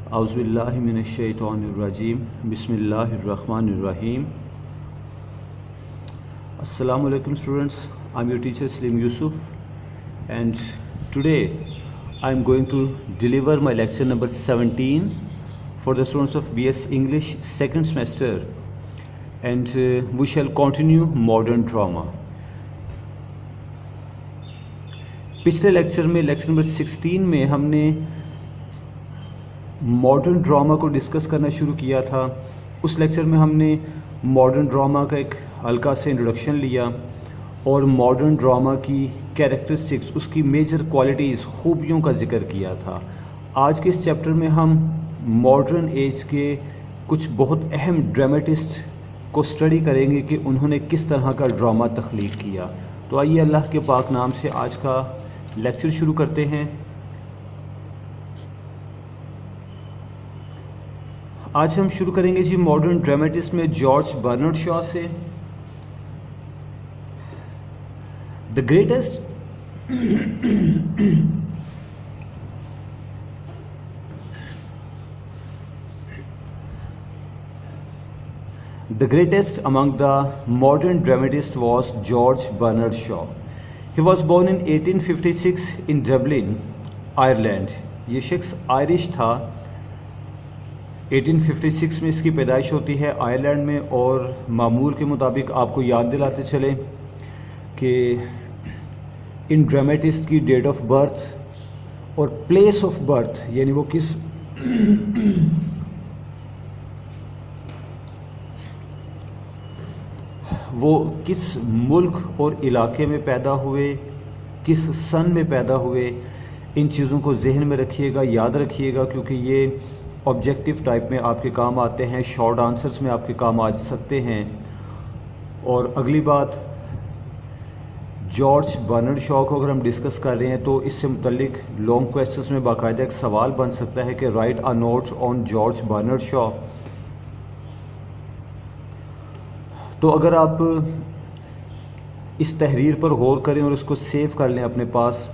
اعوذ باللہ من الشیطان الرجیم بسم اللہ الرحمن الرحیم. Assalamu alaikum students, I'm your teacher Salim Yusuf, and today I'm going to deliver my lecture number 17 for the students of BS English second semester, and we shall continue modern drama. پچھلے lecture میں lecture number 16 میں ہم نے modern drama کو discuss کرنا شروع کیا تھا. اس لیکچر میں ہم نے ماڈرن ڈراما کا ایک ہلکا سے انٹروڈکشن لیا اور ماڈرن ڈراما کی کیریکٹرسٹکس، اس کی میجر کوالٹیز، خوبیوں کا ذکر کیا تھا. آج کے اس چیپٹر میں ہم ماڈرن ایج کے کچھ بہت اہم ڈرامٹسٹ کو اسٹڈی کریں گے کہ انہوں نے کس طرح کا ڈرامہ تخلیق کیا. تو آئیے اللہ کے پاک نام سے آج کا لیکچر شروع کرتے ہیں. آج ہم شروع کریں گے جی ماڈرن ڈرامٹسٹ میں جارج برنارڈ شاء سے. The greatest among the modern dramatists was George Bernard Shaw. He was born in 1856 in Dublin, Ireland. یہ شخص آئرش تھا. 1856 میں اس کی پیدائش ہوتی ہے آئرلینڈ میں، اور معمول کے مطابق آپ کو یاد دلاتے چلیں کہ ان ڈرامٹسٹ کی ڈیٹ آف برتھ اور پلیس آف برتھ، یعنی وہ کس ملک اور علاقے میں پیدا ہوئے، کس سن میں پیدا ہوئے، ان چیزوں کو ذہن میں رکھیے گا، یاد رکھیے گا، کیونکہ یہ آبجیکٹیو ٹائپ میں آپ کے کام آتے ہیں، شارٹ آنسرز میں آپ کے کام آ سکتے ہیں. اور اگلی بات، جارج برنارڈ شاء کو اگر ہم ڈسکس کر رہے ہیں تو اس سے متعلق لانگ کویسچنز میں باقاعدہ ایک سوال بن سکتا ہے کہ write a note on George Bernard Shaw. تو اگر آپ اس تحریر پر غور کریں اور اس کو سیو کر لیں اپنے پاس،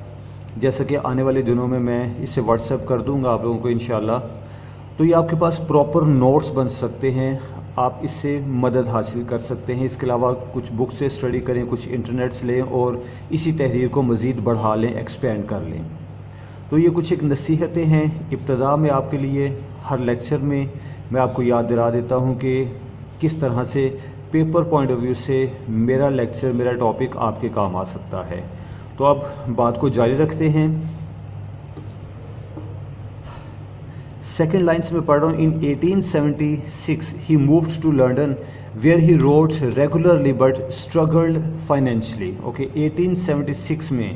جیسا کہ آنے والے دنوں میں اسے واٹس ایپ کر دوں گا آپ لوگوں کو انشاءاللہ، تو یہ آپ کے پاس پراپر نوٹس بن سکتے ہیں، آپ اس سے مدد حاصل کر سکتے ہیں. اس کے علاوہ کچھ بک سے اسٹڈی کریں، کچھ انٹرنیٹس لیں اور اسی تحریر کو مزید بڑھا لیں، ایکسپینڈ کر لیں. تو یہ کچھ ایک نصیحتیں ہیں ابتدا میں آپ کے لیے. ہر لیکچر میں میں آپ کو یاد دلا دیتا ہوں کہ کس طرح سے پیپر پوائنٹ آف ویو سے میرا لیکچر، میرا ٹاپک آپ کے کام آ سکتا ہے. تو اب بات کو جاری رکھتے ہیں. سیکنڈ لائنس میں پڑھ رہا ہوں. ان 1876 he moved to London where he wrote regularly but struggled financially. Okay 1876 میں،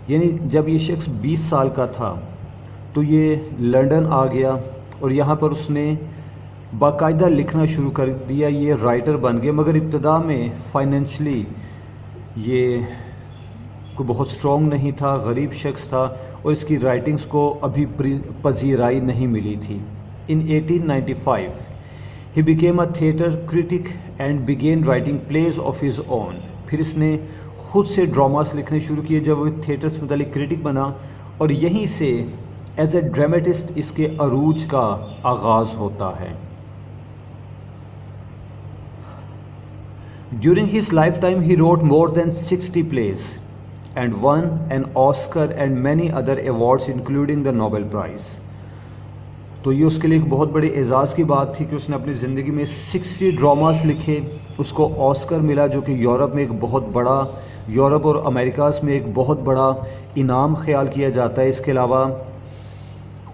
یعنی جب یہ شخص 20 سال کا تھا تو یہ لنڈن آ گیا اور یہاں پر اس نے باقاعدہ لکھنا شروع کر دیا. یہ رائٹر بن گیا، مگر ابتدا میں فائنینشلی یہ کوئی بہت اسٹرانگ نہیں تھا، غریب شخص تھا، اور اس کی رائٹنگز کو ابھی پذیرائی نہیں ملی تھی. ان 1895 he became a theatre critic and began writing plays of his own. پھر اس نے خود سے ڈراماس لکھنے شروع کیے جب وہ تھیٹر سے متعلق کرٹک بنا، اور یہیں سے ایز اے ڈرامٹسٹ اس کے عروج کا آغاز ہوتا ہے. During his lifetime he wrote more than 60 plays and won an Oscar and many other awards including the Nobel Prize. تو یہ اس کے لیے ایک بہت بڑے اعزاز کی بات تھی کہ اس نے اپنی زندگی میں 60 ڈراماس لکھے. اس کو آسکر ملا، جو کہ یورپ میں ایک بہت بڑا، یورپ اور امریکاز میں ایک بہت بڑا انعام خیال کیا جاتا ہے. اس کے علاوہ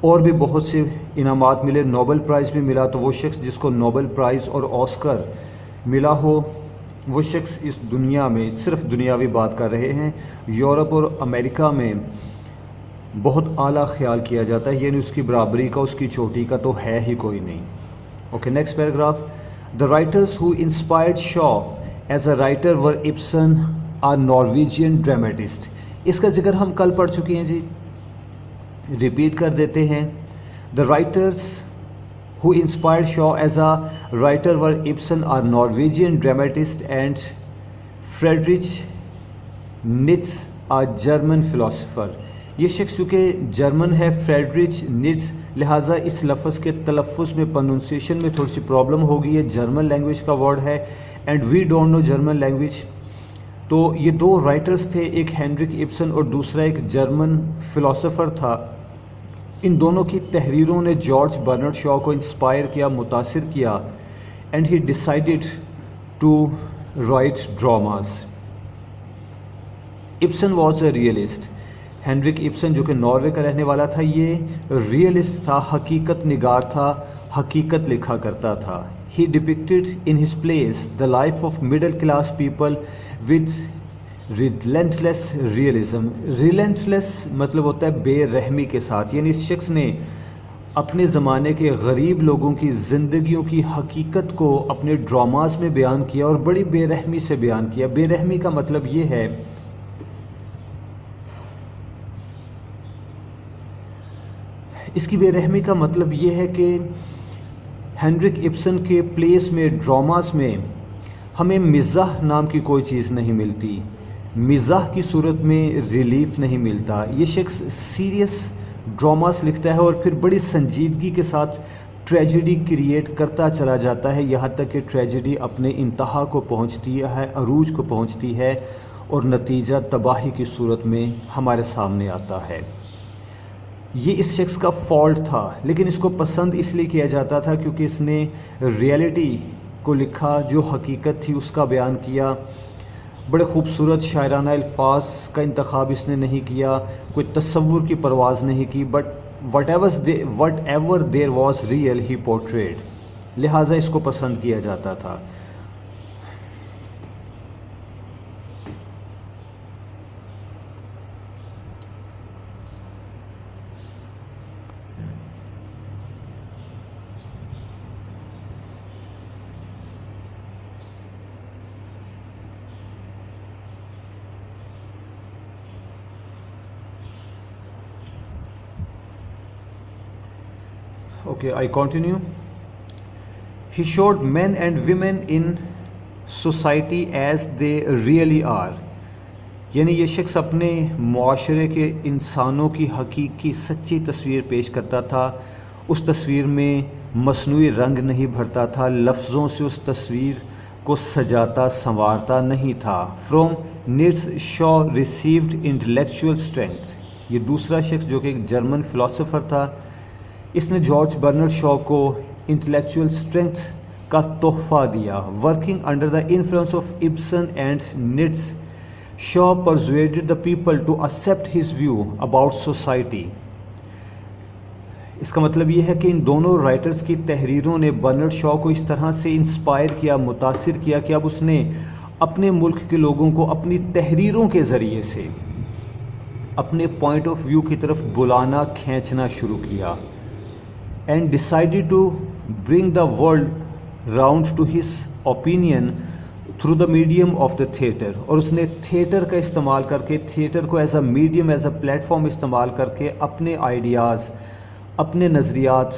اور بھی بہت سے انعامات ملے، نوبل پرائز بھی ملا. تو وہ شخص جس کو نوبل پرائز اور آسکر ملا ہو، وہ شخص اس دنیا میں، صرف دنیاوی بات کر رہے ہیں، یورپ اور امریکہ میں بہت اعلیٰ خیال کیا جاتا ہے. یعنی اس کی برابری کا، اس کی چوٹی کا تو ہے ہی کوئی نہیں. Okay next paragraph. The writers who inspired Shaw as a writer were Ibsen a Norwegian dramatist. اس کا ذکر ہم کل پڑھ چکے ہیں جی، ریپیٹ کر دیتے ہیں. دا writers who inspired Shaw as a writer were Ibsen, a Norwegian dramatist, and Friedrich Nietzsche, a German philosopher. یہ شخص چونکہ جرمن ہے فریڈرچ نیٹس، لہٰذا اس لفظ کے تلفظ میں پروننسیشن میں تھوڑی سی پرابلم ہوگی. یہ جرمن لینگویج کا ورڈ ہے and we don't know German language. تو یہ دو رائٹرز تھے، ایک ہینرک ابسن اور دوسرا ایک جرمن فلاسفر تھا. ان دونوں کی تحریروں نے جارج برنارڈ شاء کو انسپائر کیا، متاثر کیا، and he decided to write dramas. Ibsen was a realist. Henrik Ibsen جو کہ ناروے کا رہنے والا تھا، یہ ریئلسٹ تھا، حقیقت نگار تھا، حقیقت لکھا کرتا تھا. He depicted in his plays the life of middle class people with relentless realism. Relentless مطلب ہوتا ہے بے رحمی کے ساتھ، یعنی اس شخص نے اپنے زمانے کے غریب لوگوں کی زندگیوں کی حقیقت کو اپنے ڈراماز میں بیان کیا اور بڑی بے رحمی سے بیان کیا. بے رحمی کا مطلب یہ ہے، اس کی بے رحمی کا مطلب یہ ہے کہ ہینرک ابسن کے پلیس میں، ڈراماز میں ہمیں مزاح نام کی کوئی چیز نہیں ملتی، مزاح کی صورت میں ریلیف نہیں ملتا. یہ شخص سیریس ڈراماز لکھتا ہے اور پھر بڑی سنجیدگی کے ساتھ ٹریجڈی کریٹ کرتا چلا جاتا ہے، یہاں تک کہ ٹریجڈی اپنے انتہا کو پہنچتی ہے، عروج کو پہنچتی ہے اور نتیجہ تباہی کی صورت میں ہمارے سامنے آتا ہے. یہ اس شخص کا فالٹ تھا، لیکن اس کو پسند اس لیے کیا جاتا تھا کیونکہ اس نے ریئلٹی کو لکھا، جو حقیقت تھی اس کا بیان کیا. بڑے خوبصورت شاعرانہ الفاظ کا انتخاب اس نے نہیں کیا، کوئی تصور کی پرواز نہیں کی، but what ever there was real he portrayed. لہٰذا اس کو پسند کیا جاتا تھا. Okay, I continue. He showed men and women in society as they really are. یعنی یہ شخص اپنے معاشرے کے انسانوں کی حقیقی سچی تصویر پیش کرتا تھا. اس تصویر میں مصنوعی رنگ نہیں بھرتا تھا، لفظوں سے اس تصویر کو سجاتا سنوارتا نہیں تھا. From Nietzsche, Shaw received intellectual strength. یہ دوسرا شخص جو کہ ایک جرمن فلاسفر تھا، اس نے جارج برنارڈ شاء کو انٹلیکچوئل اسٹرینتھ کا تحفہ دیا. Working under the influence of Ibsen and Nietzsche, Shaw persuaded the people to accept his view about society. اس کا مطلب یہ ہے کہ ان دونوں رائٹرز کی تحریروں نے برنارڈ شاء کو اس طرح سے انسپائر کیا، متاثر کیا کہ اب اس نے اپنے ملک کے لوگوں کو اپنی تحریروں کے ذریعے سے اپنے پوائنٹ آف ویو کی طرف بلانا، کھینچنا شروع کیا. And decided to bring the world round to his opinion through the medium of the theatre. اور اس نے تھیٹر کا استعمال کر کے، تھیٹر کو as a medium, as a plate form استعمال کر کے اپنے آئیڈیاز، اپنے نظریات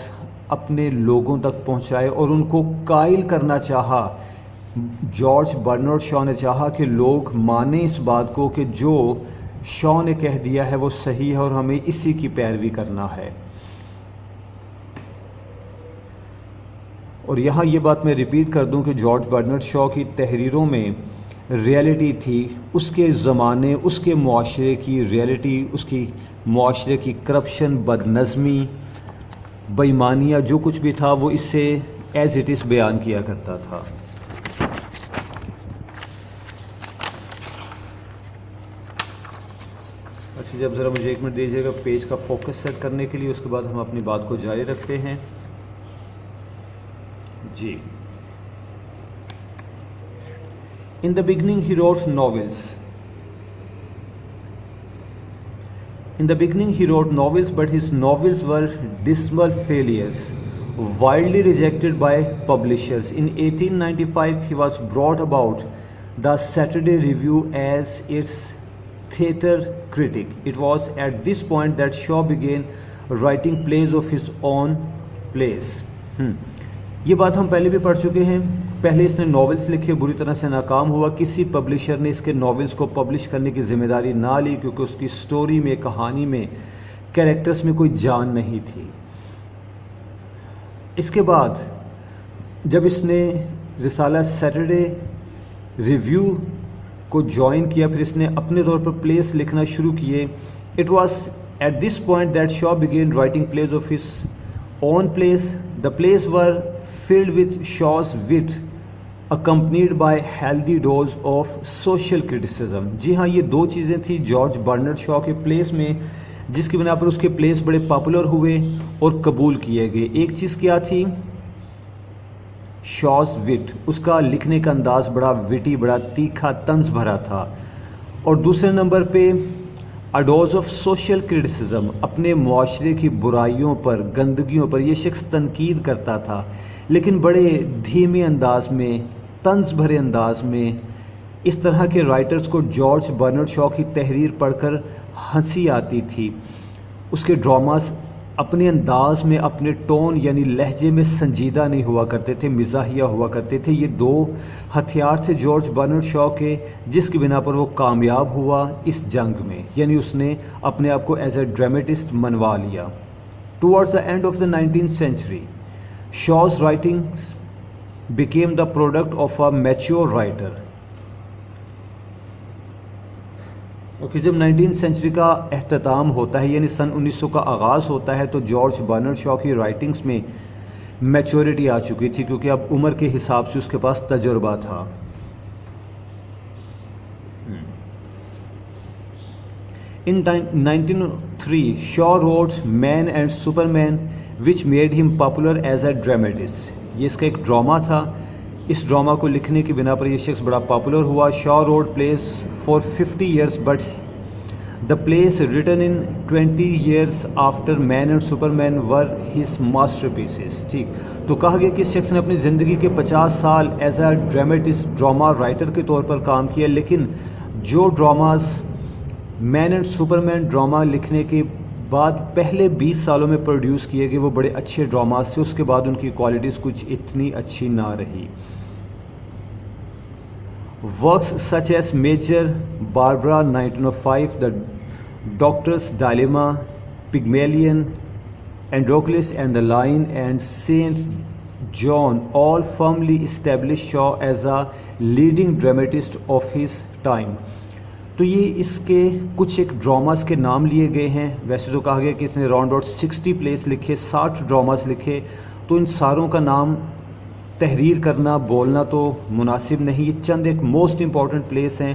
اپنے لوگوں تک پہنچائے اور ان کو قائل کرنا چاہا. جارج برنارڈ شاء نے چاہا کہ لوگ مانیں اس بات کو کہ جو شاء نے کہہ دیا ہے وہ صحیح ہے اور ہمیں اسی کی پیروی کرنا ہے. اور یہاں یہ بات میں ریپیٹ کر دوں کہ جارج برنارڈ شاء کی تحریروں میں ریئلٹی تھی، اس کے زمانے، اس کے معاشرے کی ریئلٹی، اس کی معاشرے کی کرپشن، بد نظمی، بےایمانیاں، جو کچھ بھی تھا وہ اس سے ایز اٹ از بیان کیا کرتا تھا. اچھا جب ذرا مجھے 1 منٹ دیجیے گا پیج کا فوکس سیٹ کرنے کے لیے، اس کے بعد ہم اپنی بات کو جاری رکھتے ہیں. جی. In the beginning he wrote novels. But his novels were dismal failures, widely rejected by publishers. In 1895 he was brought about the Saturday Review as its theatre critic. It was at this point that Shaw began writing plays of his own plays. یہ بات ہم پہلے بھی پڑھ چکے ہیں پہلے اس نے ناولز لکھے، بری طرح سے ناکام ہوا، کسی پبلشر نے اس کے ناولز کو پبلش کرنے کی ذمہ داری نہ لی کیونکہ اس کی سٹوری میں، کہانی میں، کیریکٹرز میں کوئی جان نہیں تھی۔ اس کے بعد جب اس نے رسالہ سیٹرڈے ریویو کو جوائن کیا، پھر اس نے اپنے طور پر پلیس لکھنا شروع کیے۔ It was at this point that Shaw began writing plays of his own plays. The plays were filled with Shaw's wit, accompanied by healthy dose of social criticism. جی ہاں، یہ دو چیزیں تھیں جارج برنارڈ شاہ کے please میں جس کی بنا پر اس کے پلیز بڑے پاپولر ہوئے اور قبول کیے گئے۔ ایک چیز کیا تھی؟ شاز وٹ، اس کا لکھنے کا انداز بڑا وٹی، بڑا تیکھا، طنز بھرا تھا۔ اور دوسرے نمبر پہ A dose of social criticism، اپنے معاشرے کی برائیوں پر، گندگیوں پر یہ شخص تنقید کرتا تھا، لیکن بڑے دھیمے انداز میں، طنز بھرے انداز میں۔ اس طرح کے رائٹرز کو جارج برنارڈ شاہ کی تحریر پڑھ کر ہنسی آتی تھی۔ اس کے ڈراماز اپنے انداز میں، اپنے ٹون یعنی لہجے میں سنجیدہ نہیں ہوا کرتے تھے، مزاحیہ ہوا کرتے تھے۔ یہ دو ہتھیار تھے جارج برنارڈ شاہ کے جس کی بنا پر وہ کامیاب ہوا اس جنگ میں، یعنی اس نے اپنے آپ کو ایز اے ڈرامٹسٹ منوا لیا۔ Towards the and of the 19th century شاہ's writings became the product of a mature writer۔ جب 19th century کا اختتام ہوتا ہے یعنی سن 1900 کا آغاز ہوتا ہے تو جارج برنارڈ شاہ کی رائٹنگز میں میچورٹی آ چکی تھی کیونکہ اب عمر کے حساب سے اس کے پاس تجربہ تھا۔ In 1903 Shaw wrote Man and Superman which made him popular as a dramatist۔ یہ اس کا ایک ڈرامہ تھا، اس ڈرامہ کو لکھنے کی بنا پر یہ شخص بڑا پاپولر ہوا۔ Shaw wrote plays for 50 years but the plays written in 20 years after Man and super main were his masterpieces. ٹھیک، تو کہا گیا کہ اس شخص نے اپنی زندگی کے 50 سال as a dramatist, drama writer کے طور پر کام کیا، لیکن جو ڈراماز مین اینڈ سپر مین ڈرامہ لکھنے کے بعد پہلے 20 سالوں میں پروڈیوس کیے گئے وہ بڑے اچھے ڈراماز تھے، اس کے بعد ان کی کوالٹیز کچھ اتنی اچھی نہ رہی۔ Works such as Major Barbara 1905، the Doctor's Dilemma, Pygmalion, Androcles and the Lion and Saint Joan all firmly established Shaw as a leading dramatist of his time۔ تو یہ اس کے کچھ ایک ڈراماز کے نام لیے گئے ہیں۔ ویسے تو کہا گیا کہ اس نے راؤنڈ اباؤٹ 60 پلیز لکھے، 60 ڈراماز لکھے، تو ان ساروں کا نام تحریر کرنا، بولنا تو مناسب نہیں۔ یہ چند ایک موسٹ امپورٹنٹ پلیس ہیں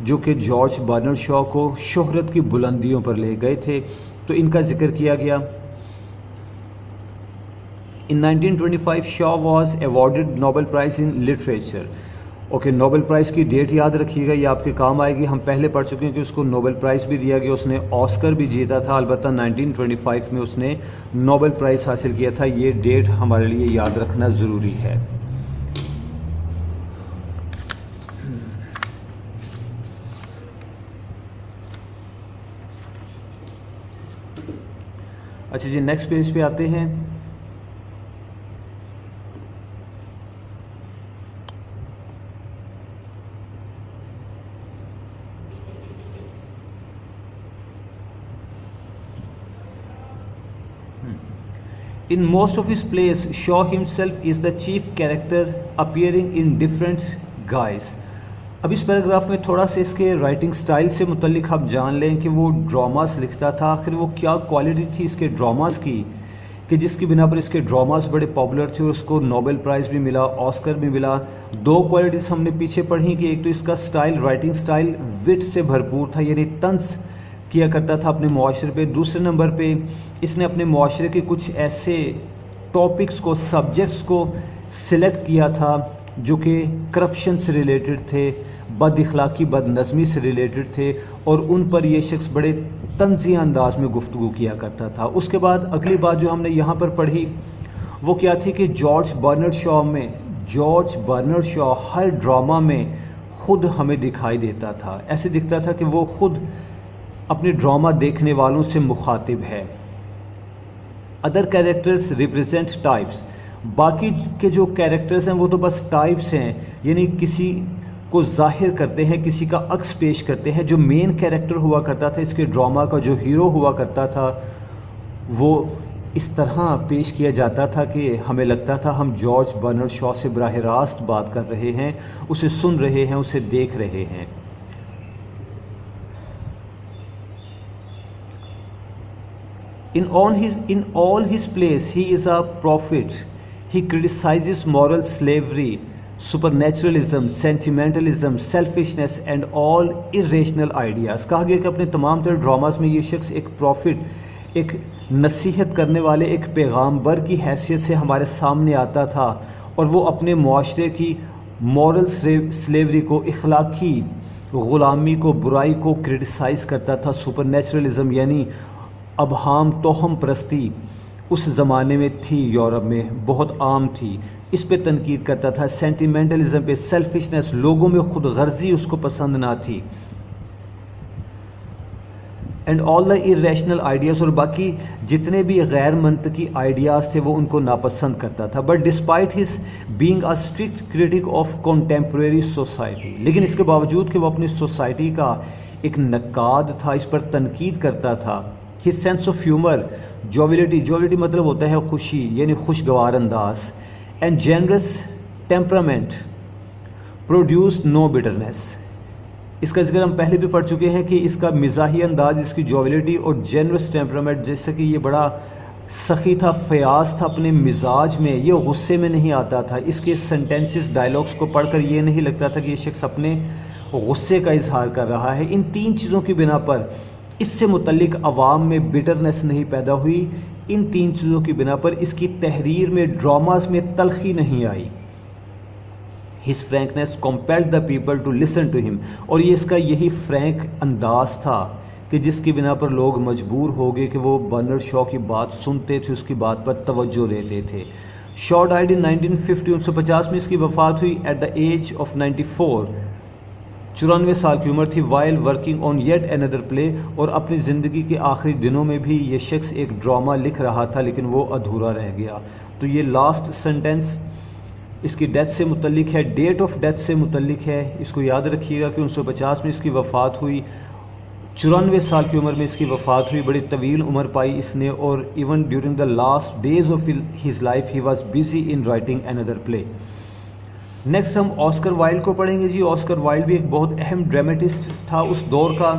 جو کہ جارج برنارڈ شاہ کو شہرت کی بلندیوں پر لے گئے تھے، تو ان کا ذکر کیا گیا۔ In 1925 Shaw was awarded Nobel Prize in Literature۔ Nobel price کی ڈیٹ یاد رکھیے گا، یہ آپ کے کام آئے گی۔ ہم پہلے پڑھ چکے ہیں کہ اس کو نوبل پرائز بھی دیا گیا، اس نے آسکر بھی جیتا تھا، البتہ 1925 میں اس نے نوبل پرائز حاصل کیا تھا۔ یہ ڈیٹ ہمارے لیے یاد رکھنا ضروری ہے۔ اچھا جی، نیکسٹ پیج پہ آتے ہیں۔ In most of his plays, Shaw himself is the chief character, appearing in different guise۔ اب اس پیراگراف میں تھوڑا سا اس کے رائٹنگ سٹائل سے متعلق آپ جان لیں کہ وہ ڈراماز لکھتا تھا، آخر وہ کیا کوالٹی تھی اس کے ڈراماز کی کہ جس کی بنا پر اس کے ڈراماز بڑے پاپولر تھے اور اس کو نوبل پرائز بھی ملا، آسکر بھی ملا۔ دو کوالٹیز ہم نے پیچھے پڑھی کہ ایک تو اس کا سٹائل، رائٹنگ سٹائل وٹ سے بھرپور تھا، یعنی طنز کیا کرتا تھا اپنے معاشرے پہ۔ دوسرے نمبر پہ اس نے اپنے معاشرے کے کچھ ایسے ٹاپکس کو، سبجیکٹس کو سلیکٹ کیا تھا جو کہ کرپشن سے ریلیٹڈ تھے، بد اخلاقی، بد نظمی سے ریلیٹڈ تھے، اور ان پر یہ شخص بڑے طنزیہ انداز میں گفتگو کیا کرتا تھا۔ اس کے بعد اگلی بات جو ہم نے یہاں پر پڑھی وہ کیا تھی کہ جارج برنارڈ شاہ ہر ڈرامہ میں خود ہمیں دکھائی دیتا تھا، ایسے دکھتا تھا کہ وہ خود اپنے ڈرامہ دیکھنے والوں سے مخاطب ہے۔ ادر کیریکٹرز ریپرزینٹ ٹائپس، باقی کے جو کیریکٹرز ہیں وہ تو بس ٹائپس ہیں، یعنی کسی کو ظاہر کرتے ہیں، کسی کا عکس پیش کرتے ہیں۔ جو مین کیریکٹر ہوا کرتا تھا اس کے ڈرامہ کا، جو ہیرو ہوا کرتا تھا، وہ اس طرح پیش کیا جاتا تھا کہ ہمیں لگتا تھا ہم جارج برنارڈ شاء سے براہ راست بات کر رہے ہیں، اسے سن رہے ہیں، اسے دیکھ رہے ہیں۔ In all his plays, he is a prophet. He criticizes moral slavery, supernaturalism, sentimentalism, selfishness and all irrational ideas. کہا گیا کہ اپنے تمام تر ڈراماز میں یہ شخص ایک پروفٹ، ایک نصیحت کرنے والے، ایک پیغامبر کی حیثیت سے ہمارے سامنے آتا تھا، اور وہ اپنے معاشرے کی مورل سلیوری کو، اخلاقی غلامی کو، برائی کو کرٹیسائز کرتا تھا۔ سپر نیچرلزم یعنی ابہام، توہم پرستی اس زمانے میں تھی، یورپ میں بہت عام تھی، اس پہ تنقید کرتا تھا۔ سینٹیمنٹلزم پہ، سیلفشنس، لوگوں میں خود غرضی اس کو پسند نہ تھی، and all the irrational ideas, اور باقی جتنے بھی غیر منطقی آئیڈیاز تھے وہ ان کو ناپسند کرتا تھا۔ But despite his being a strict critic of contemporary society, لیکن اس کے باوجود کہ وہ اپنی سوسائٹی کا ایک نقاد تھا، اس پر تنقید کرتا تھا۔ ہز سینس آف ہیومر، جوویلٹی مطلب ہوتا ہے خوشی، یعنی خوشگوار انداز، and generous temperament produced know bitterness. اس کا ذکر ہم پہلے بھی پڑھ چکے ہیں کہ اس کا مزاحی انداز، اس کی جوویلٹی اور جینرس ٹیمپرامنٹ، جیسے کہ یہ بڑا سخی تھا، فیاض تھا اپنے مزاج میں، یہ غصے میں نہیں آتا تھا۔ اس کے سینٹینسز، ڈائلاگس کو پڑھ کر یہ نہیں لگتا تھا کہ یہ شخص اپنے غصے کا اظہار کر رہا ہے۔ ان تین چیزوں کی بنا پر اس سے متعلق عوام میں بٹرنس نہیں پیدا ہوئی، ان تین چیزوں کی بنا پر اس کی تحریر میں، ڈراماز میں تلخی نہیں آئی۔ His frankness compelled the people to listen to him, اور یہ اس کا یہی فرینک انداز تھا کہ جس کی بنا پر لوگ مجبور ہو گئے کہ وہ برنارڈ شاء کی بات سنتے تھے، اس کی بات پر توجہ دیتے تھے۔ شاء ڈائڈ ان 1950، 1950 میں اس کی وفات ہوئی ایٹ دا ایج آف 94، 94 سال کی عمر تھی۔ وائل ورکنگ آن یٹ اندر پلے، اور اپنی زندگی کے آخری دنوں میں بھی یہ شخص ایک ڈرامہ لکھ رہا تھا لیکن وہ ادھورا رہ گیا۔ تو یہ لاسٹ سینٹنس اس کی ڈیتھ سے متعلق ہے، ڈیٹ آف ڈیتھ سے متعلق ہے۔ اس کو یاد رکھیے گا کہ 1950 میں اس کی وفات ہوئی، 94 سال کی عمر میں اس کی وفات ہوئی۔ بڑی طویل عمر پائی اس نے، اور even during the last days of his life he was busy in writing another play. Next ہم آسکر وائلڈ کو پڑھیں گے جی۔ آسکر وائلڈ بھی ایک بہت اہم ڈرامٹسٹ تھا اس دور کا۔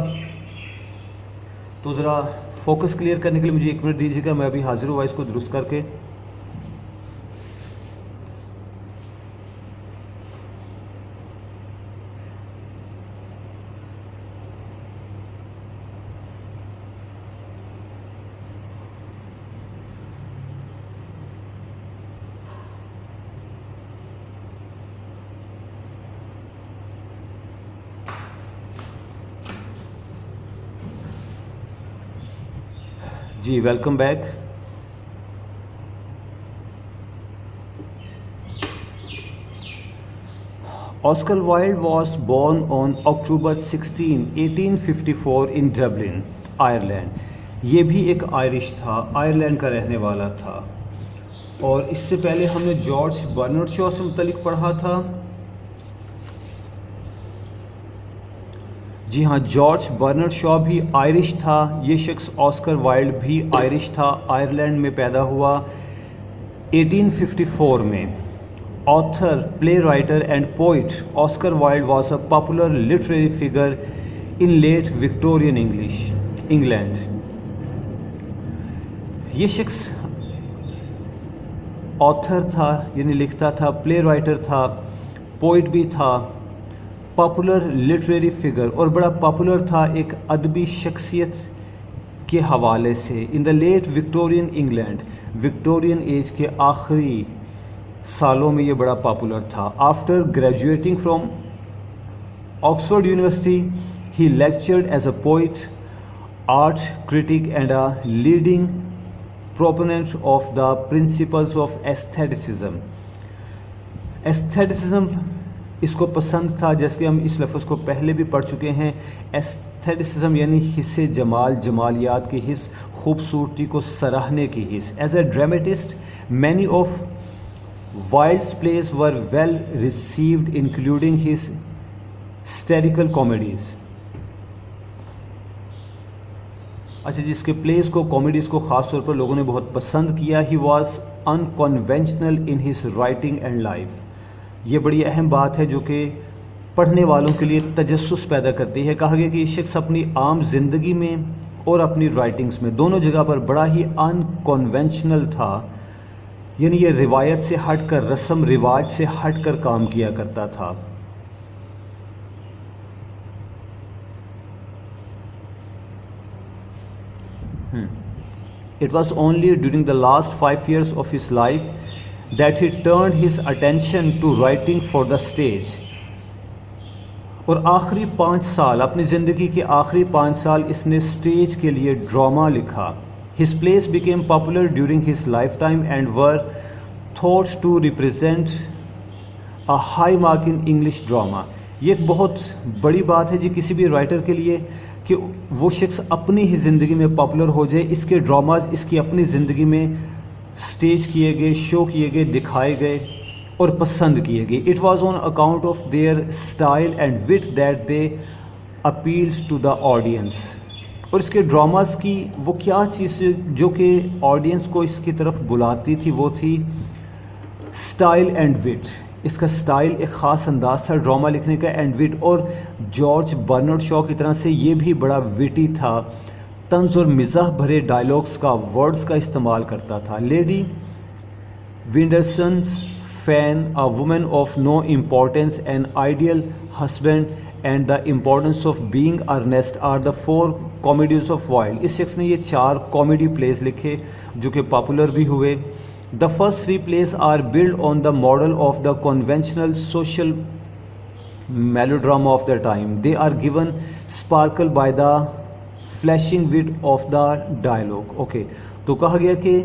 تو ذرا فوکس کلیئر کرنے کے لیے مجھے 1 منٹ دیجیے گا، میں ابھی حاضر ہوا اس کو درست کر کے۔ جی welcome back. Oscar Wilde was born on October 16, 1854 in Dublin, Ireland. یہ بھی ایک آئرش تھا، آئرلینڈ کا رہنے والا تھا، اور اس سے پہلے ہم نے جارج برنارڈ شاء سے متعلق پڑھا تھا۔ جی ہاں، جارج برنارڈ شاء بھی آئرش تھا، یہ شخص آسکر وائلڈ بھی آئرش تھا، آئرلینڈ میں پیدا ہوا 1854 میں۔ Author, play writer and poet, Oscar Wilde was a popular literary figure in late Victorian England. یہ شخص آتھر تھا، یعنی لکھتا تھا، پلے رائٹر تھا، پوئٹ بھی تھا، پاپولر لٹریری فگر، اور بڑا پاپولر تھا ایک ادبی شخصیت کے حوالے سے۔ In the late Victorian England, Victorian age کے آخری سالوں میں یہ بڑا پاپولر تھا۔ After graduating from Oxford University he lectured as a poet, art critic and a leading proponent of the principles of aestheticism. Aestheticism اس کو پسند تھا، جیسے کہ ہم اس لفظ کو پہلے بھی پڑھ چکے ہیں۔ ایستھیٹسزم یعنی حس جمال، جمالیات کی حس، خوبصورتی کو سراہنے کی حس۔ As a dramatist many of Wilde's plays were well received, including his satirical comedies. اچھا جس کے پلیز کو کامیڈیز کو خاص طور پر لوگوں نے بہت پسند کیا. He was unconventional in his writing and life. یہ بڑی اہم بات ہے جو کہ پڑھنے والوں کے لیے تجسس پیدا کرتی ہے. کہا گیا کہ یہ شخص اپنی عام زندگی میں اور اپنی رائٹنگز میں دونوں جگہ پر بڑا ہی انکنونشنل تھا, یعنی یہ روایت سے ہٹ کر, رسم رواج سے ہٹ کر کام کیا کرتا تھا. It was only during the last 5 years of his life that he turned his attention to writing for the stage. اور آخری 5 سال, اپنی زندگی کے آخری 5 سال اس نے سٹیج کے لیے ڈرامہ لکھا. His plays became popular during his lifetime and were thought to represent a high mark in English drama. یہ ایک بہت بڑی بات ہے جی کسی بھی رائٹر کے لیے کہ وہ شخص اپنی ہی زندگی میں پاپولر ہو جائے. اس کے ڈراماز اس کی اپنی زندگی میں سٹیج کیے گئے, شو کیے گئے, دکھائے گئے اور پسند کیے گئے. It was on account of their style and wit that they appeals to the audience. اور اس کے ڈراماز کی وہ کیا چیز جو کہ آڈینس کو اس کی طرف بلاتی تھی وہ تھی اسٹائل اینڈ وٹ. اس کا سٹائل ایک خاص انداز تھا ڈرامہ لکھنے کا, اینڈ وٹ. اور جارج برنارڈ شاء کی طرح سے یہ بھی بڑا وٹی تھا, طنز اور مزاح بھرے ڈائلاگس کا, ورڈز کا استعمال کرتا تھا. Lady Windermere's Fan, a woman of no importance, an ideal husband and the importance of being earnest are the 4 comedies of Wilde. اس شخص نے یہ 4 کامیڈی پلیز لکھے جو کہ پاپولر بھی ہوئے. The first 3 plays are built on the model of the conventional social melodrama of the time. They are given sparkle by the flashing wit of the dialogue. Okay, تو کہا گیا کہ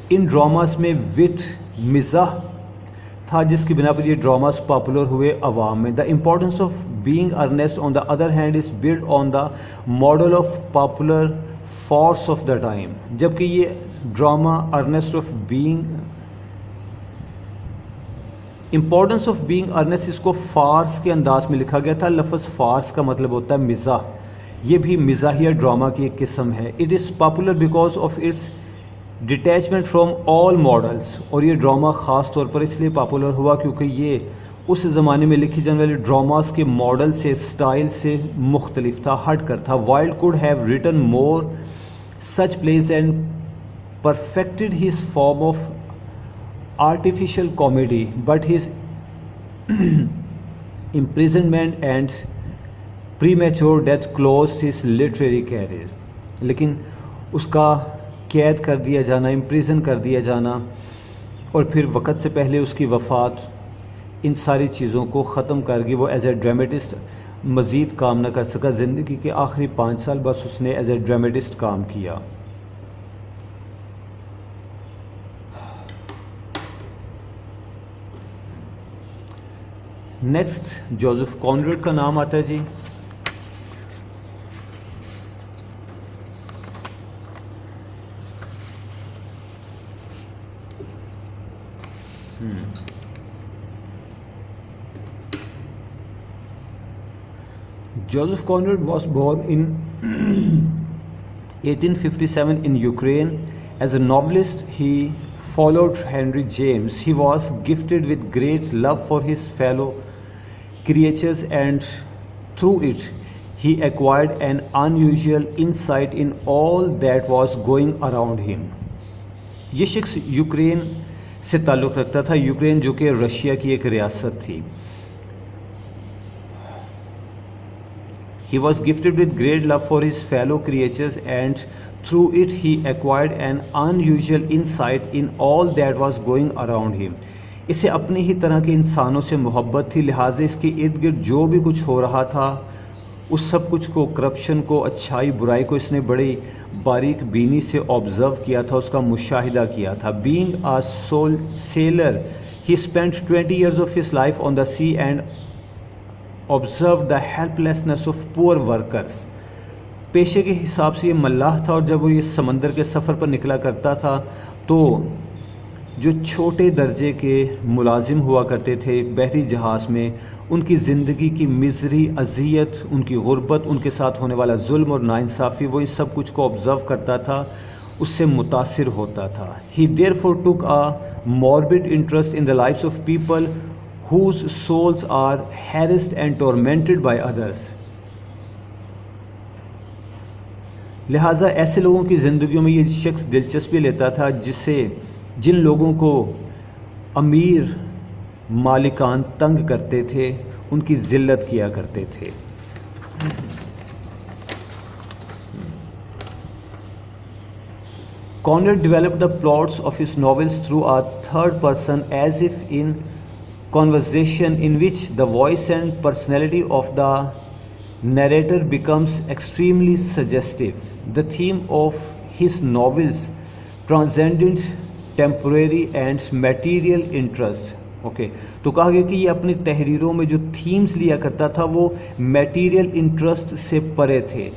in dramas میں what, مزاح تھا جس کی بنا پر یہ ڈراماز پاپولر ہوئے عوام میں. The importance of being earnest on the other hand is built on the model of popular farce of the time. جبکہ یہ ڈرامہ Earnest of Being, Importance of Being Earnest, اس کو فارس کے انداز میں لکھا گیا تھا. لفظ فارس کا مطلب ہوتا ہے مزاح, یہ بھی مزاحیہ ڈرامہ کی ایک قسم ہے. It is popular because of its detachment from all models. اور یہ ڈرامہ خاص طور پر اس لیے پاپولر ہوا کیونکہ یہ اس زمانے میں لکھی جانے والے ڈراماز کے ماڈل سے, سٹائل سے مختلف تھا, ہٹ کر تھا. Wilde could have written more such plays and perfected his form of artificial comedy, but his imprisonment and premature death closed his literary career. لیکن اس کا قید کر دیا جانا, امپریزن کر دیا جانا اور پھر وقت سے پہلے اس کی وفات ان ساری چیزوں کو ختم کر گئی. وہ ایز اے ڈرامٹسٹ مزید کام نہ کر سکا. زندگی کے آخری 5 سال بس اس نے ایز اے ڈرامٹسٹ کام کیا. نیکسٹ جوزف کانریڈ کا نام آتا ہے جی. Joseph Conrad was born in 1857 in Ukraine. As a novelist, he followed Henry James. He was gifted with great love for his fellow creatures, and through it, he acquired an unusual insight in all that was going around him. یہ شخص Ukraine سے تعلق رکھتا تھا. Ukraine جو کہ Russia کی ایک ریاست تھی. He was gifted with great love for his fellow creatures, and through it he acquired an unusual insight in all that was going around him. اسے اپنی ہی طرح کے انسانوں سے محبت تھی, لہٰذا اس کے ارد گرد جو بھی کچھ ہو رہا تھا اس سب کچھ کو, کرپشن کو, اچھائی برائی کو اس نے بڑی باریک بینی سے آبزرو کیا تھا, اس کا مشاہدہ کیا تھا. Being a sailor, he spent 20 years of his life on the sea and observed the helplessness of poor workers. پیشے کے حساب سے یہ ملاح تھا, اور جب وہ یہ سمندر کے سفر پر نکلا کرتا تھا تو جو چھوٹے درجے کے ملازم ہوا کرتے تھے بحری جہاز میں، ان کی زندگی کی مزری، اذیت، ان کی غربت، ان کے ساتھ ہونے والا ظلم اور ناانصافی، وہ اس سب کچھ کو آبزرو کرتا تھا، اس سے متاثر ہوتا تھا. He therefore took a morbid interest in the lives of people whose souls are harassed and tormented by others. لہٰذا ایسے لوگوں کی زندگیوں میں یہ شخص دلچسپی لیتا تھا جن لوگوں کو امیر مالکان تنگ کرتے تھے، ان کی ذلت کیا کرتے تھے. Conrad developed the plots of his novels through a third person, as if in conversation, in which the voice and personality of the narrator becomes extremely suggestive. The theme of his novels transcended temporary and material interest. تو کہا گیا کہ یہ اپنی تحریروں میں جو themes لیا کرتا تھا وہ میٹیریل انٹرسٹ سے پرے تھے.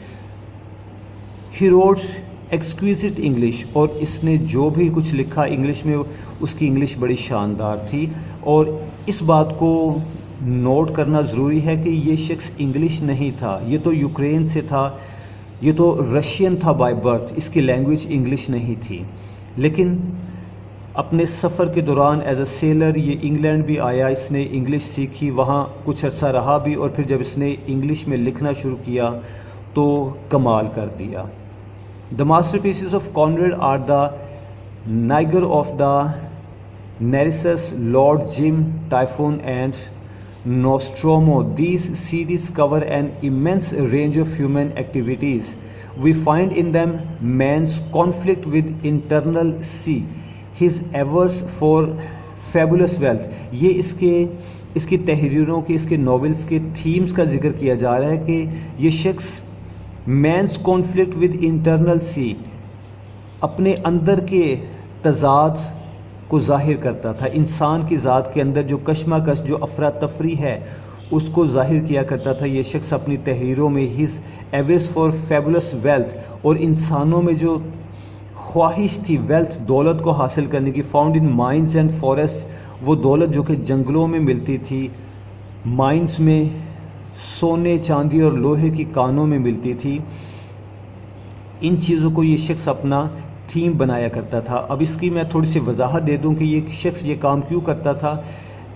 He wrote exquisite English، اور اس نے جو بھی کچھ لکھا انگلش میں، اس کی انگلش بڑی شاندار تھی. اور اس بات کو نوٹ کرنا ضروری ہے کہ یہ شخص انگلش نہیں تھا، یہ تو یوکرین سے تھا، یہ تو رشین تھا بائی برتھ، اس کی لینگویج انگلش نہیں تھی. لیکن اپنے سفر کے دوران ایز اے سیلر یہ انگلینڈ بھی آیا، اس نے انگلش سیکھی، وہاں کچھ عرصہ رہا بھی، اور پھر جب اس نے انگلش میں لکھنا شروع کیا تو کمال کر دیا. The masterpieces of Conrad are the Niger of the Narcissus, Lord Jim, Typhoon and Nostromo. These series cover an immense range of human activities. We find in them man's conflict with internal sea, his averse for fabulous wealth. یہ اس کی تحریروں کے، اس کے novels کے themes کا ذکر کیا جا رہا ہے کہ یہ شخص مینس کانفلکٹ ود انٹرنل سی، اپنے اندر کے تضاد کو ظاہر کرتا تھا. انسان کی ذات کے اندر جو کشمکش، جو افراتفری ہے، اس کو ظاہر کیا کرتا تھا یہ شخص اپنی تحریروں میں. His EVs for fabulous wealth, اور انسانوں میں جو خواہش تھی ویلتھ، دولت کو حاصل کرنے کی، found in mines and forest, وہ دولت جو کہ جنگلوں میں ملتی تھی، مائنز میں سونے چاندی اور لوہے کی کانوں میں ملتی تھی، ان چیزوں کو یہ شخص اپنا تھیم بنایا کرتا تھا. اب اس کی میں تھوڑی سی وضاحت دے دوں کہ یہ شخص یہ کام کیوں کرتا تھا.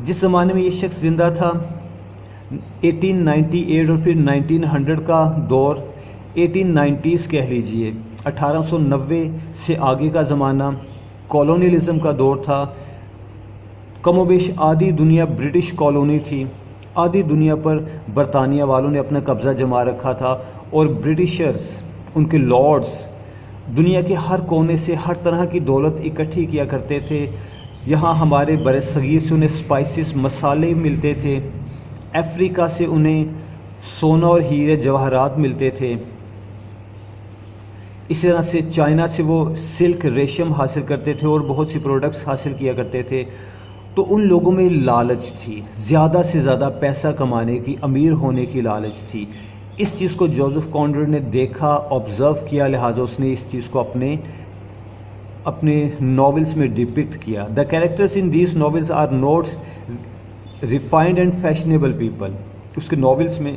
جس زمانے میں یہ شخص زندہ تھا 1898 اور پھر 1900 کا دور، 1890s کہہ لیجئے، 1890 سے آگے کا زمانہ کالونیلزم کا دور تھا. کم و بیش آدھی دنیا برٹش کالونی تھی، آدھی دنیا پر برطانیہ والوں نے اپنا قبضہ جما رکھا تھا، اور برٹشرز، ان کے لارڈز، دنیا کے ہر کونے سے ہر طرح کی دولت اکٹھی کیا کرتے تھے. یہاں ہمارے بر صغیر سے انہیں اسپائسز، مسالے ملتے تھے، افریقہ سے انہیں سونا اور ہیرے جواہرات ملتے تھے، اسی طرح سے چائنا سے وہ سلک، ریشم حاصل کرتے تھے اور بہت سی پروڈکٹس حاصل کیا کرتے تھے. تو ان لوگوں میں لالچ تھی، زیادہ سے زیادہ پیسہ کمانے کی، امیر ہونے کی لالچ تھی. اس چیز کو جوزف کانرڈ نے دیکھا، آبزرو کیا، لہٰذا اس نے اس چیز کو اپنے ناولز میں ڈپکٹ کیا. The characters in these novels are not refined and fashionable people. اس کے ناولز میں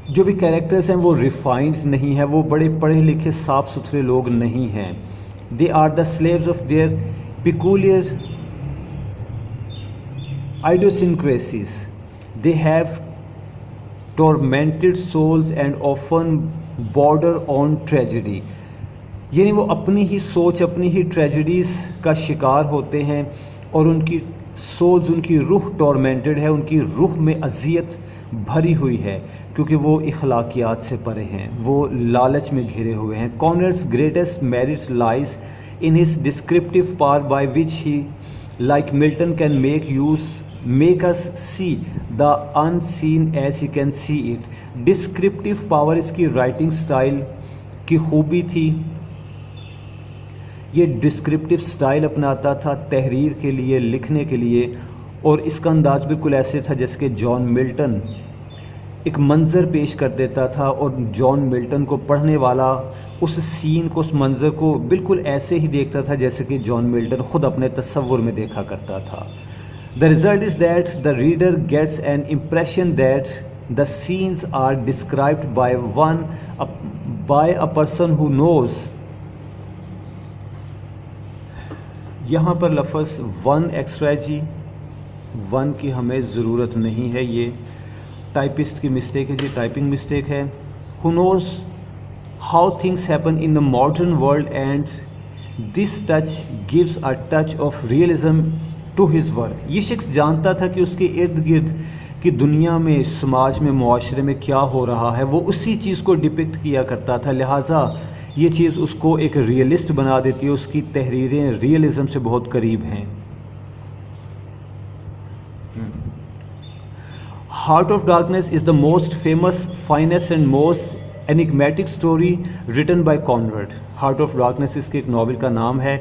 جو بھی کیریکٹرز ہیں وہ ریفائنڈ نہیں ہیں، وہ بڑے پڑھے لکھے صاف ستھرے لوگ نہیں ہیں. They are the slaves of their peculiar idiosyncrasies. They have tormented souls and often border on tragedy. یعنی وہ اپنی ہی سوچ، اپنی ہی ٹریجڈیز کا شکار ہوتے ہیں، اور ان کی سولز، ان کی روح ٹورمنٹڈ ہے، ان کی روح میں اذیت بھری ہوئی ہے، کیونکہ وہ اخلاقیات سے پرے ہیں، وہ لالچ میں گھرے ہوئے ہیں. Conrad's greatest merit lies in his descriptive power by which he, like Milton, can make us see the unseen as he can see it. Descriptive power اس کی رائٹنگ سٹائل کی خوبی تھی. یہ ڈسکرپٹیو سٹائل اپناتا تھا تحریر کے لیے، لکھنے کے لیے، اور اس کا انداز بالکل ایسے تھا جیسے کہ جان ملٹن ایک منظر پیش کر دیتا تھا اور جان ملٹن کو پڑھنے والا اس سین کو، اس منظر کو بالکل ایسے ہی دیکھتا تھا جیسے کہ جان ملٹن خود اپنے تصور میں دیکھا کرتا تھا. The result is that the reader gets an impression that the scenes are described by a person who knows. یہاں پر لفظ ون ایکسٹرا ہے جی، ون کی ہمیں ضرورت نہیں ہے، یہ ٹائپسٹ کی مسٹیک ہے جی، ٹائپنگ مسٹیک ہے. Who knows how things happen in the modern world and this touch gives a touch of realism to his work. یہ شخص جانتا تھا کہ اس کے ارد گرد کی دنیا میں، سماج میں، معاشرے میں کیا ہو رہا ہے، وہ اسی چیز کو ڈپکٹ کیا کرتا تھا، لہٰذا یہ چیز اس کو ایک ریئلسٹ بنا دیتی ہے، اس کی تحریریں ریئلزم سے بہت قریب ہیں. Heart of Darkness is the most famous, finest and most enigmatic story written by Conrad. Heart of Darkness اس کے ایک ناول کا نام ہے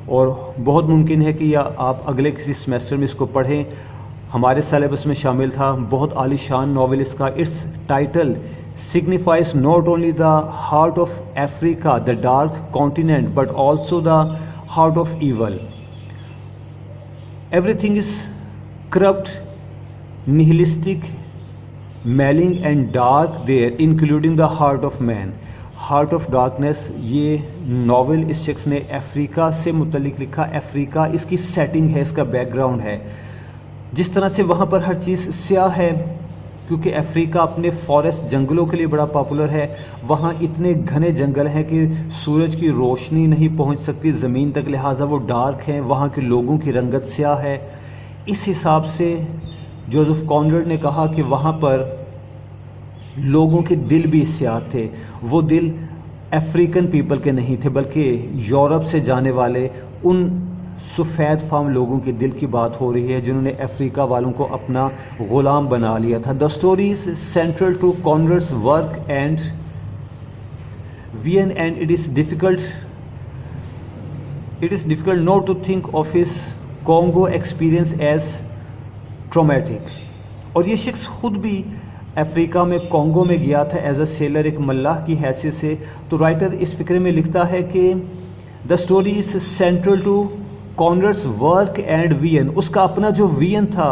اور بہت ممکن ہے کہ آپ اگلے کسی سیمیسٹر میں اس کو پڑھیں. ہمارے سلیبس میں شامل تھا، بہت عالی شان ناول اس کا. Its title signifies not only the heart of Africa, the dark continent, but also the heart of evil. Everything is corrupt, nihilistic, malign and dark there, including the heart of man. Heart of darkness یہ novel اس شخص نے افریقہ سے متعلق لکھا. افریقہ اس کی setting ہے، اس کا back ground ہے. جس طرح سے وہاں پر ہر چیز سیاہ ہے، کیونکہ افریقہ اپنے فارسٹ جنگلوں کے لیے بڑا پاپولر ہے. وہاں اتنے گھنے جنگل ہیں کہ سورج کی روشنی نہیں پہنچ سکتی زمین تک، لہٰذا وہ ڈارک ہیں. وہاں کے لوگوں کی رنگت سیاہ ہے. اس حساب سے جوزف کانرڈ نے کہا کہ وہاں پر لوگوں کے دل بھی سیاہ تھے. وہ دل افریقن پیپل کے نہیں تھے بلکہ یورپ سے جانے والے ان سفید فام لوگوں کے دل کی بات ہو رہی ہے جنہوں نے افریقہ والوں کو اپنا غلام بنا لیا تھا. The story is central to Conrad's work and when and it is difficult not to think of his Congo experience as traumatic. اور یہ شخص خود بھی افریقہ میں کانگو میں گیا تھا ایز اے سیلر، ایک ملاح کی حیثیت سے. تو رائٹر اس فکرے میں لکھتا ہے کہ the story is central to Conrad's work and when. اس کا اپنا جو وین تھا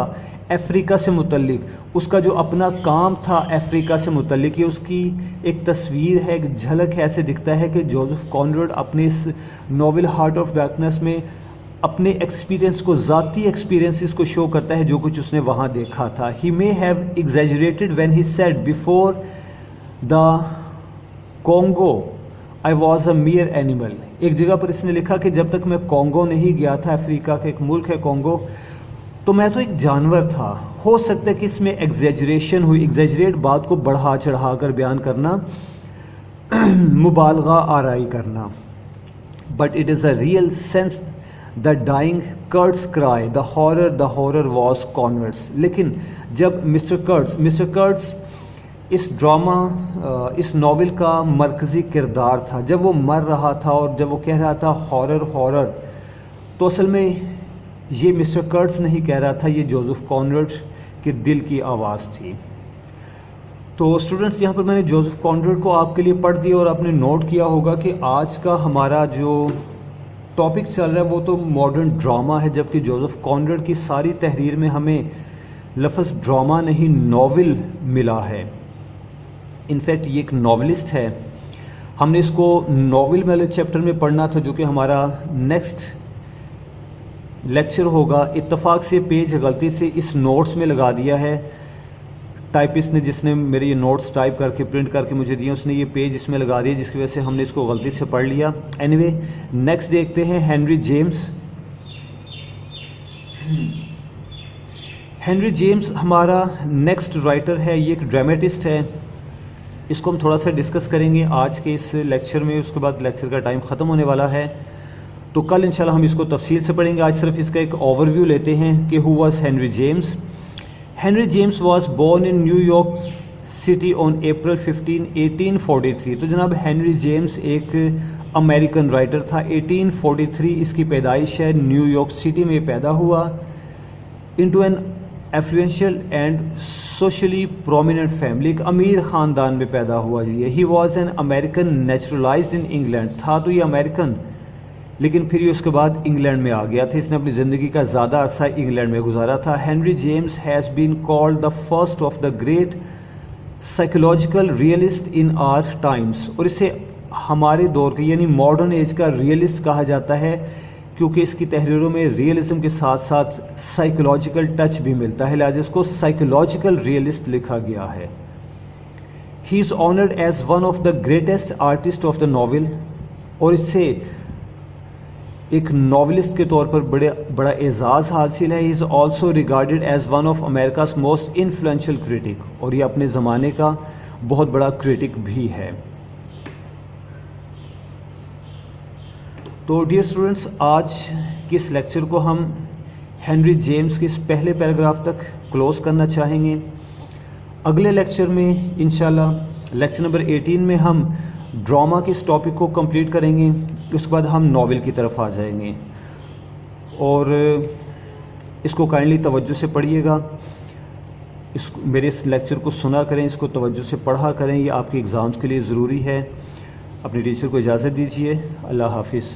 افریقہ سے متعلق، اس کا جو اپنا کام تھا افریقہ سے متعلق، یہ اس کی ایک تصویر ہے، ایک جھلک ہے. ایسے دکھتا ہے کہ جوزف کانرڈ اپنے اس ناول ہارٹ آف ڈارکنیس میں اپنے ایکسپیرینس کو، ذاتی ایکسپیرینسز کو شو کرتا ہے جو کچھ اس نے وہاں دیکھا تھا. He may have exaggerated when he said before the Congo I was a mere animal. ایک جگہ پر اس نے لکھا کہ جب تک میں کانگو نہیں گیا تھا، افریقہ کا ایک ملک ہے کانگو، تو میں تو ایک جانور تھا. ہو سکتا ہے کہ اس میں ایگزیجریشن ہوئی. ایگزیجریٹ بات کو بڑھا چڑھا کر بیان کرنا، مبالغہ آرائی کرنا. But it is a real sense the dying Kurtz cry the horror was conveyed. لیکن جب مسٹر کرٹس اس ڈرامہ، اس ناول کا مرکزی کردار تھا، جب وہ مر رہا تھا اور جب وہ کہہ رہا تھا ہارر، تو اصل میں یہ مسٹر کرٹس نہیں کہہ رہا تھا، یہ جوزف کانرڈ کے دل کی آواز تھی. تو اسٹوڈنٹس، یہاں پر میں نے جوزف کانرڈ کو آپ کے لیے پڑھ دیا اور آپ نے نوٹ کیا ہوگا کہ آج کا ہمارا جو ٹاپک چل رہا ہے وہ تو ماڈرن ڈرامہ ہے، جبکہ جوزف کانرڈ کی ساری تحریر میں ہمیں لفظ ڈرامہ نہیں ناول ملا ہے. انفیکٹ یہ ایک ناولسٹ ہے. ہم نے اس کو ناول والے چیپٹر میں پڑھنا تھا جو کہ ہمارا نیکسٹ لیکچر ہوگا. اتفاق سے پیج غلطی سے اس نوٹس میں لگا دیا ہے. ٹائپسٹ نے، جس نے میرے یہ نوٹس ٹائپ کر کے پرنٹ کر کے مجھے دیے، اس نے یہ پیج اس میں لگا دیا جس کی وجہ سے ہم نے اس کو غلطی سے پڑھ لیا. اینی نیکسٹ دیکھتے ہیں ہنری جیمس. ہنری جیمس ہمارا نیکسٹ رائٹر ہے. یہ ایک ڈرامیٹسٹ ہے. اس کو ہم تھوڑا سا ڈسکس کریں گے آج کے اس لیکچر میں. اس کے بعد لیکچر کا ٹائم ختم ہونے والا ہے، تو کل انشاءاللہ ہم اس کو تفصیل سے پڑھیں گے. آج صرف اس کا ایک اوور ویو لیتے ہیں کہ who was Henry James. Henry James was born in New York City on April 15, 1843. تو جناب ہنری جیمس ایک امریکن رائٹر تھا. 1843 اس کی پیدائش ہے. نیو یارک سٹی میں پیدا ہوا. Into an influential and socially prominent family, ایک امیر خاندان میں پیدا ہوا جی. He was an American naturalized in England, تھا تو یہ امریکن لیکن پھر یہ اس کے بعد انگلینڈ میں آ گیا تھا. اس نے اپنی زندگی کا زیادہ عرصہ انگلینڈ میں گزارا تھا. Henry James has been called the first of the great psychological realist in our times, اور اسے ہمارے دور کے یعنی ماڈرن ایج کا ریئلسٹ کہا جاتا ہے کیونکہ اس کی تحریروں میں ریئلزم کے ساتھ ساتھ سائیکولوجیکل ٹچ بھی ملتا ہے، لہٰذا اس کو سائیکولوجیکل ریئلسٹ لکھا گیا ہے. He is honoured as one of the greatest artist of the novel, اور اس سے ایک ناولسٹ کے طور پر بڑا اعزاز حاصل ہے. He is also regarded as one of America's most influential critic, اور یہ اپنے زمانے کا بہت بڑا کریٹک بھی ہے. تو ڈیئر اسٹوڈنٹس، آج کے اس لیکچر کو ہم ہنری جیمز کے اس پہلے پیراگراف تک کلوز کرنا چاہیں گے. اگلے لیکچر میں انشاءاللہ لیکچر نمبر 18 میں ہم ڈرامہ کے اس ٹاپک کو کمپلیٹ کریں گے. اس کے بعد ہم ناول کی طرف آ جائیں گے، اور اس کو کائنڈلی توجہ سے پڑھیے گا. میرے اس لیکچر کو سنا کریں، اس کو توجہ سے پڑھا کریں، یہ آپ کے ایگزامز کے لیے ضروری ہے. اپنے ٹیچر کو اجازت دیجیے. اللہ حافظ.